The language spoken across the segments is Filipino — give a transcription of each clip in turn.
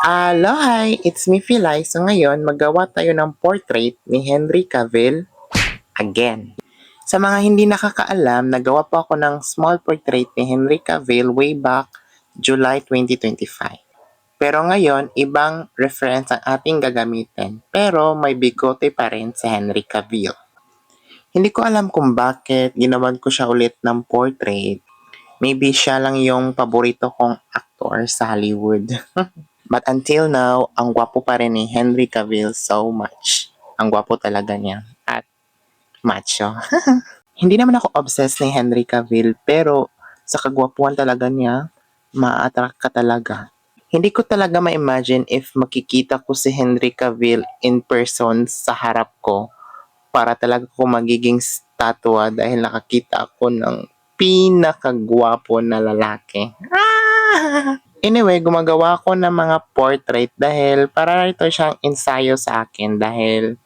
Hello, hi! It's me, Filay. So ngayon, magawa tayo ng portrait ni Henry Cavill again. Sa mga hindi nakakaalam, nagawa po ako ng small portrait ni Henry Cavill way back July 2025. Pero ngayon, ibang reference ang ating gagamitin. Pero may bigote pa rin si Henry Cavill. Hindi ko alam kung bakit ginawan ko siya ulit ng portrait. Maybe siya lang yung paborito kong actor sa Hollywood. But until now, ang gwapo pa rin ni Henry Cavill so much. Ang gwapo talaga niya. At macho. Hindi naman ako obsessed ni Henry Cavill, pero sa kagwapuan talaga niya, ma-attract ka talaga. Hindi ko talaga ma-imagine if makikita ko si Henry Cavill in person sa harap ko para talaga ko magiging statwa dahil nakakita ako ng pinakagwapo na lalaki. Anyway, gumagawa ako ng mga portrait dahil para ito siyang ensayo sa akin dahil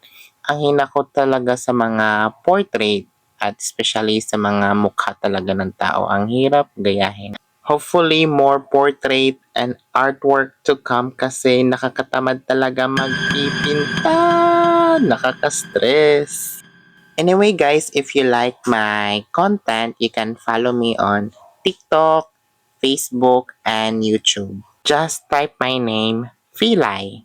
ang hina ko talaga sa mga portrait at especially sa mga mukha talaga ng tao. Ang hirap gayahin. Hopefully, more portrait and artwork to come kasi nakakatamad talaga magpipinta. Nakaka-stress. Anyway guys, if you like my content, you can follow me on TikTok, Facebook, and YouTube. Just type my name, Filay.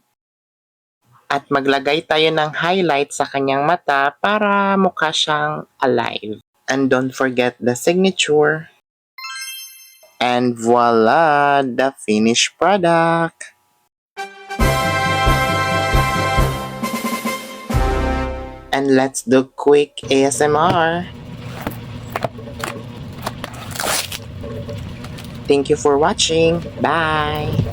At maglagay tayo ng highlight sa kanyang mata para mukha siyang alive. And don't forget the signature. And voila, the finished product. And let's do quick ASMR. Thank you for watching. Bye!